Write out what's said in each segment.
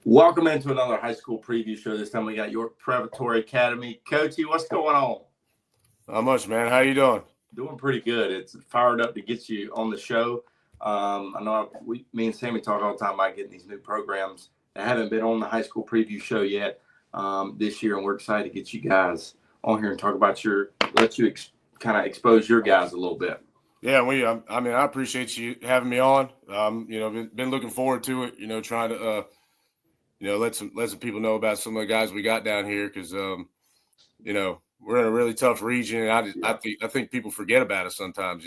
Welcome into another high school preview show. This time we got York Preparatory Academy. Coachy, what's going on? Not much, man. How you doing? Doing pretty good. It's fired up to get you on the show. I know me and Sammy talk all the time about getting these new programs that haven't been on the high school preview show yet this year, and we're excited to get you guys on here and talk about let you kind of expose your guys a little bit. Yeah, I appreciate you having me on. Been looking forward to it. Trying to let some people know about some of the guys we got down here because we're in a really tough region, and I think people forget about it sometimes.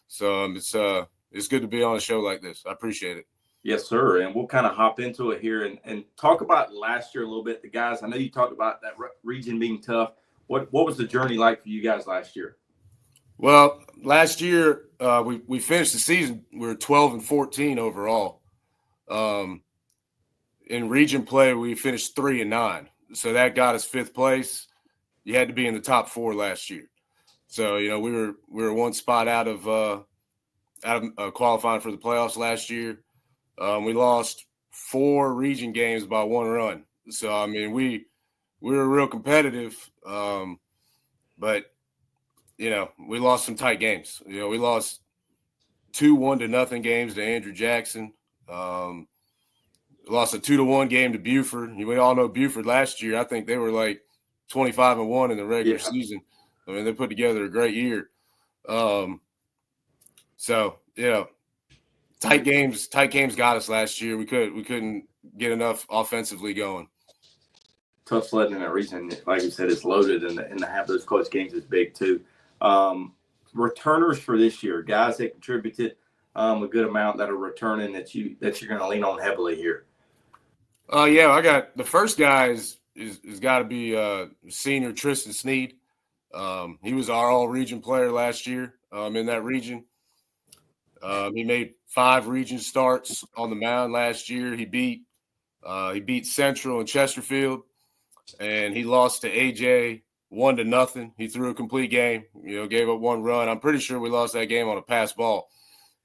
So it's good to be on a show like this. I appreciate it. Yes, sir. And we'll kind of hop into it here and talk about last year a little bit. The guys, I know you talked about that region being tough. What was the journey like for you guys last year? Well, last year we finished the season. We were 12-14 overall. In region play, we finished 3-9, so that got us 5th place. You had to be in the top 4 last year, so we were one spot out of qualifying for the playoffs last year. We lost 4 region games by 1 run, so I mean we were real competitive, but we lost some tight games. We lost 2 1-0 games to Andrew Jackson. Lost a 2-1 game to Buford. We all know Buford last year. I think they were like 25-1 in the regular season. I mean, they put together a great year. Tight games got us last year. We couldn't get enough offensively going. Tough sledding in that region. Like you said, it's loaded, and to have those close games is big too. Returners for this year, guys that contributed a good amount that are returning that you're going to lean on heavily here. I got the first guy is got to be senior Tristan Sneed. He was our all-region player last year in that region. He made 5 region starts on the mound last year. He beat Central and Chesterfield, and he lost to AJ 1-0. He threw a complete game. Gave up 1 run. I'm pretty sure we lost that game on a pass ball.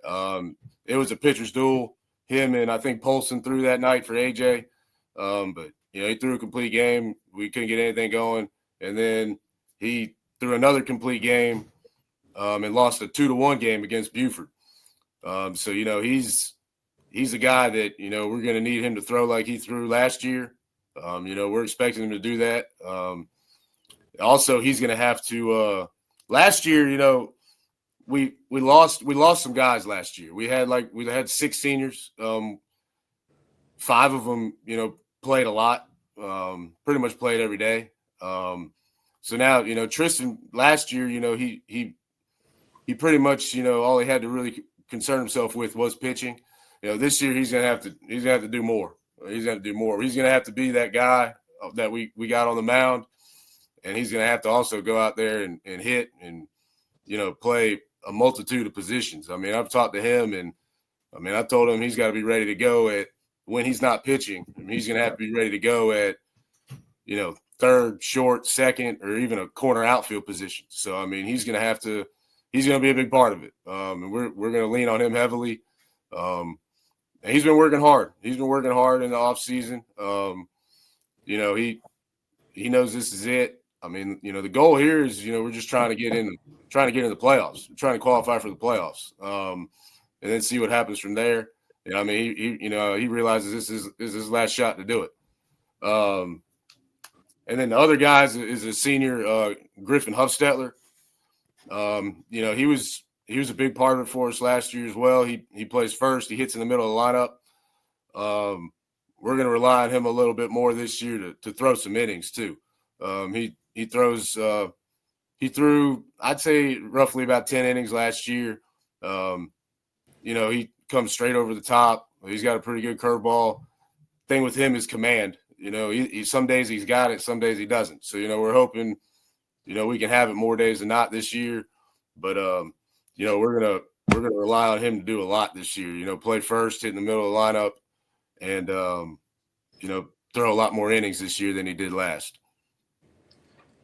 It was a pitcher's duel. Him and I think Polson threw that night for AJ. But he threw a complete game. We couldn't get anything going. And then he threw another complete game and lost a 2-1 game against Buford. So he's a guy that we're going to need him to throw like he threw last year. We're expecting him to do that. Also, he's going to have to. Last year, we lost some guys last year. We had 6 seniors. 5 of them, played a lot. Pretty much played every day. So now, Tristan last year, he pretty much, all he had to really concern himself with was pitching. This year he's gonna have to do more. He's gonna do more. He's gonna have to be that guy that we got on the mound, and he's gonna have to also go out there and hit and play a multitude of positions. I mean, I've talked to him, and I told him he's got to be ready to go at when he's not pitching. He's going to have to be ready to go at, third, short, second, or even a corner outfield position. So, he's going to be a big part of it. And we're going to lean on him heavily. And he's been working hard. He's been working hard in the off season. He knows this is it. The goal here is, we're just trying to get in the playoffs, trying to qualify for the playoffs, and then see what happens from there. He realizes this is his last shot to do it. And then the other guys is a senior, Griffin Huffstetler. He was a big part of it for us last year as well. He plays first. He hits in the middle of the lineup. We're going to rely on him a little bit more this year to throw some innings too. He threw, I'd say, roughly about 10 innings last year. He comes straight over the top. He's got a pretty good curveball. Thing with him is command. He some days he's got it, some days he doesn't. So, we're hoping, we can have it more days than not this year. But, we're gonna rely on him to do a lot this year. Play first, hit in the middle of the lineup, and throw a lot more innings this year than he did last.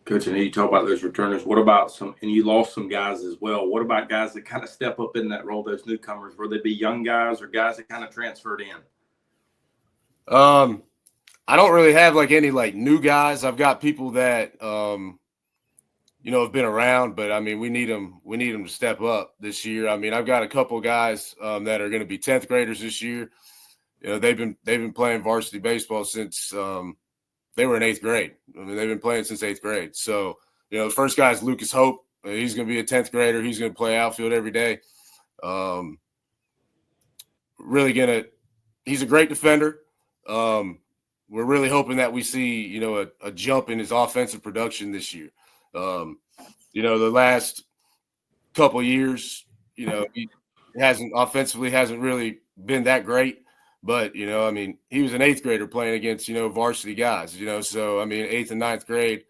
Coach, I know you talk about those returners. What about and you lost some guys as well. What about guys that kind of step up in that role, those newcomers? Will they be young guys or guys that kind of transferred in? I don't really have like any like new guys. I've got people that have been around, but I mean we need them to step up this year. I mean, I've got a couple guys that are going to be 10th graders this year. They've been playing varsity baseball since they were in 8th grade. I mean, they've been playing since 8th grade. So, the first guy is Lucas Hope. He's going to be a 10th grader. He's going to play outfield every day. He's a great defender. We're really hoping that we see, a jump in his offensive production this year. The last couple of years, he hasn't really been that great. But, he was an 8th grader playing against, varsity guys, so, 8th and 9th grade,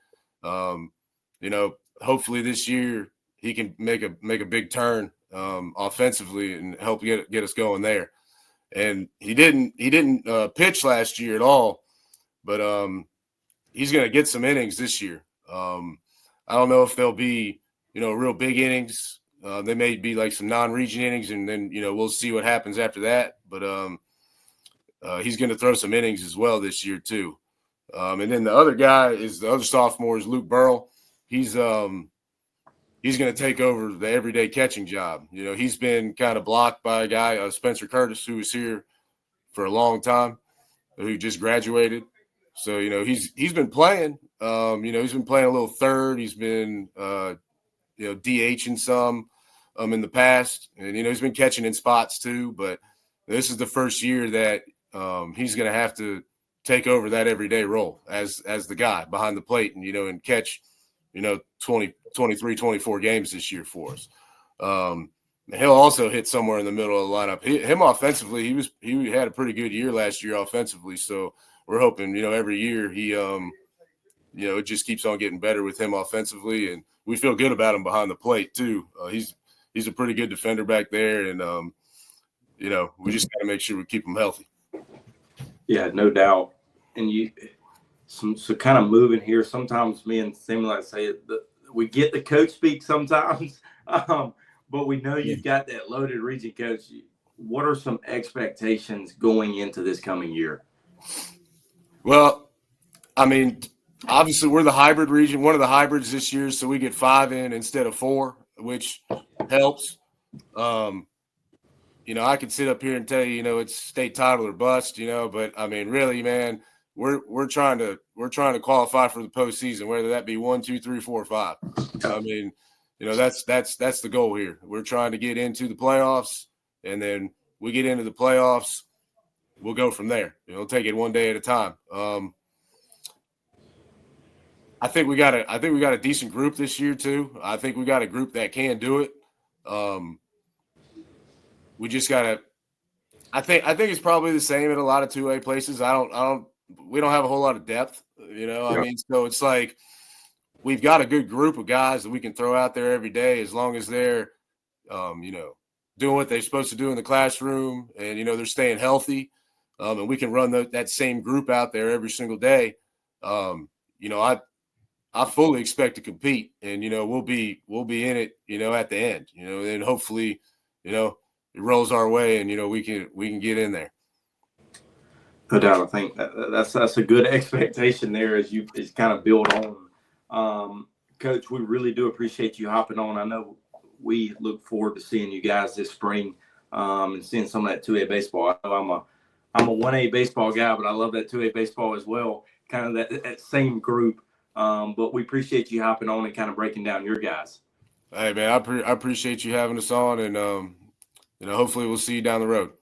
hopefully this year he can make a big turn offensively and help get us going there. And he didn't pitch last year at all, but he's going to get some innings this year. I don't know if they'll be, real big innings. They may be like some non-region innings, and then, we'll see what happens after that. But he's going to throw some innings as well this year too. And then the other sophomore is Luke Burrell. He's going to take over the everyday catching job. He's been kind of blocked by a guy, Spencer Curtis, who was here for a long time, who just graduated. So, he's been playing. He's been playing a little third. He's been, DHing some in the past. And, he's been catching in spots too. But this is the first year that he's going to have to take over that everyday role as the guy behind the plate and catch, 20, 23, 24 games this year for us. And he'll also hit somewhere in the middle of the lineup. Him offensively, he had a pretty good year last year offensively. So we're hoping, every year he, it just keeps on getting better with him offensively, and we feel good about him behind the plate too. He's a pretty good defender back there, and we just got to make sure we keep him healthy. Yeah, no doubt. And so kind of moving here. Sometimes me and Sammy like say we get the coach speak sometimes, but we know you've got that loaded region coach. What are some expectations going into this coming year? Well, obviously we're the hybrid region, one of the hybrids this year, so we get 5 in instead of 4, which helps. I could sit up here and tell you, it's state title or bust, but really, man, we're trying to qualify for the postseason, whether that be 1, 2, 3, 4, 5. That's the goal here. We're trying to get into the playoffs, and then we get into the playoffs, we'll go from there. Take it one day at a time. I think we got a decent group this year too. I think we got a group that can do it. We just gotta. I think it's probably the same at a lot of 2A places. We don't have a whole lot of depth, Yeah. So it's like we've got a good group of guys that we can throw out there every day as long as they're, doing what they're supposed to do in the classroom, and they're staying healthy, and we can run that same group out there every single day. I fully expect to compete, and we'll be in it, at the end, and hopefully, it rolls our way, and we can get in there. No doubt. I think that's a good expectation there as kind of build on. Coach, we really do appreciate you hopping on. I know we look forward to seeing you guys this spring and seeing some of that 2A baseball. I know I'm a 1A baseball guy, but I love that 2A baseball as well, kind of that same group. But we appreciate you hopping on and kind of breaking down your guys. Hey, man, I appreciate you having us on, and hopefully we'll see you down the road.